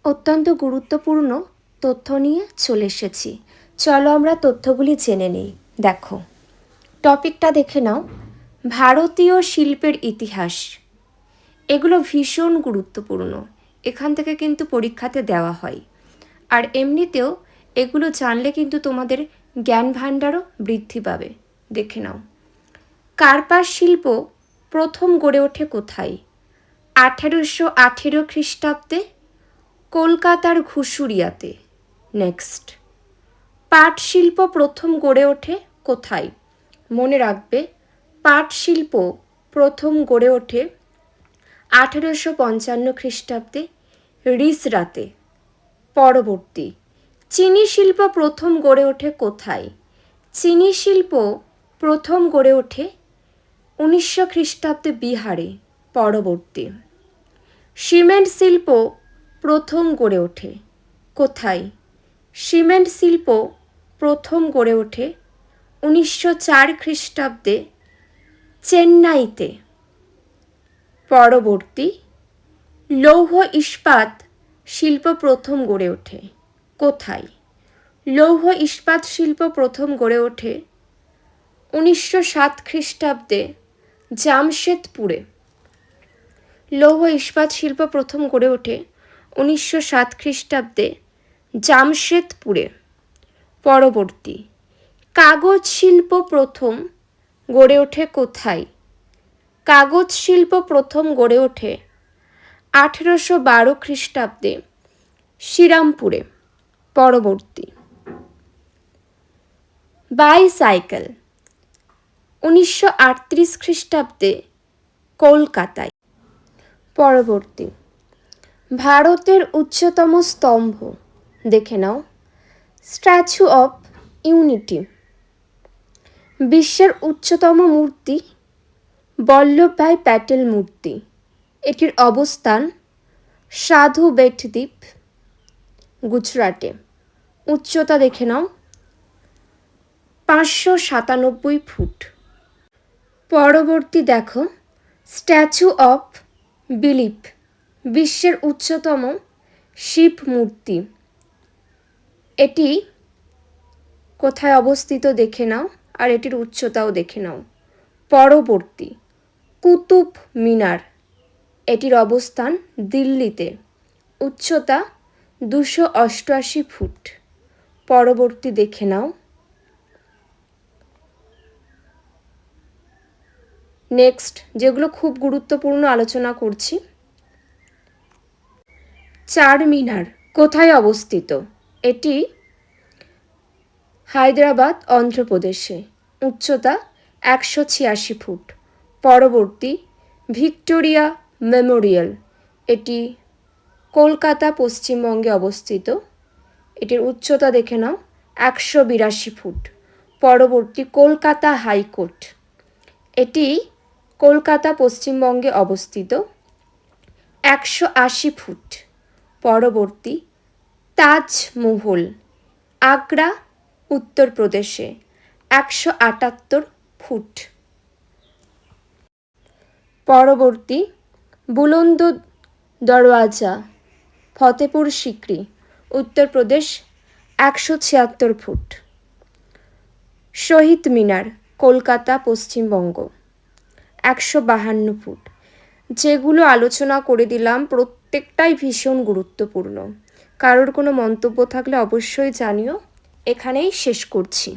অত্যন্ত গুরুত্বপূর্ণ তথ্য নিয়ে চলে এসেছি। চলো আমরা তথ্যগুলি জেনে নিই। দেখো, টপিকটা দেখে নাও, ভারতীয় শিল্পের ইতিহাস। এগুলো ভীষণ গুরুত্বপূর্ণ, এখান থেকে কিন্তু পরীক্ষাতে দেওয়া হয়। আর এমনিতেও এগুলো জানলে কিন্তু তোমাদের জ্ঞান ভাণ্ডারও বৃদ্ধি পাবে। দেখে নাও, কার্পাস শিল্প প্রথম গড়ে ওঠে কোথায়? 1818 খ্রিস্টাব্দে কলকাতার ঘুষুরিয়াতে। নেক্সট, পাট শিল্প প্রথম গড়ে ওঠে কোথায়? মনে রাখবে, পাট শিল্প প্রথম গড়ে ওঠে 1855 খ্রিস্টাব্দে রিসরাতে। পরবর্তী, চিনি শিল্প প্রথম গড়ে ওঠে কোথায়? চিনি শিল্প প্রথম গড়ে ওঠে 1900 খ্রিস্টাব্দে বিহারে। পরবর্তী, সিমেন্ট শিল্প প্রথম গড়ে ওঠে কোথায়? সিমেন্ট শিল্প প্রথম গড়ে ওঠে 1904 খ্রিস্টাব্দে চেন্নাইতে। পরবর্তী, লৌহ ইস্পাত শিল্প প্রথম গড়ে ওঠে কোথায়? লৌহ ইস্পাত শিল্প প্রথম গড়ে ওঠে 1907 খ্রিস্টাব্দে জামশেদপুরে। লৌহ ইস্পাত শিল্প প্রথম গড়ে ওঠে 1907 খ্রিস্টাব্দে জামশেদপুরে। পরবর্তী, কাগজ শিল্প প্রথম গড়ে ওঠে কোথায়? কাগজ শিল্প প্রথম গড়ে ওঠে 1812 খ্রিস্টাব্দে শ্রীরামপুরে। পরবর্তী, বাইসাইকেল 1938 খ্রিস্টাব্দে কলকাতায়। পরবর্তী, ভারতের উচ্চতম স্তম্ভ দেখে নাও, স্ট্যাচু অফ ইউনিটি। বিশ্বের উচ্চতম মূর্তি বল্লভভাই প্যাটেল মূর্তি। এটির অবস্থান সাধু বেট দ্বীপ, গুজরাটে। উচ্চতা দেখে নাও, 597 ফুট। পরবর্তী দেখো, স্ট্যাচু অফ বিলিফ, বিশ্বের উচ্চতম শিব মূর্তি। এটি কোথায় অবস্থিত দেখে নাও, আর এটির উচ্চতাও দেখে নাও। পরবর্তী, কুতুব মিনার। এটির অবস্থান দিল্লিতে, উচ্চতা 288 ফুট। পরবর্তী দেখে নাও, নেক্সট যেগুলো খুব গুরুত্বপূর্ণ আলোচনা করছি। চারমিনার কোথায় অবস্থিত? এটি হায়দ্রাবাদ, অন্ধ্রপ্রদেশে, উচ্চতা 186 ফুট। পরবর্তী, ভিক্টোরিয়া মেমোরিয়াল। এটি কলকাতা, পশ্চিমবঙ্গে অবস্থিত। এটির উচ্চতা দেখে নাও, 182 ফুট। পরবর্তী, কলকাতা হাইকোর্ট। এটি কলকাতা, পশ্চিমবঙ্গে অবস্থিত, 180 ফুট। পরবর্তী, তাজমহল আগ্রা, উত্তরপ্রদেশে, 178 ফুট। পরবর্তী, বুলন্দ দরওয়াজা ফতেপুর সিক্রি, উত্তরপ্রদেশ, 176 ফুট। শহীদ মিনার কলকাতা, পশ্চিমবঙ্গ, 152 ফুট। যেগুলো আলোচনা করে দিলাম প্রত্যেকটাই ভীষণ গুরুত্বপূর্ণ। কারোর কোনো মন্তব্য থাকলে অবশ্যই জানিও। এখানেই শেষ করছি।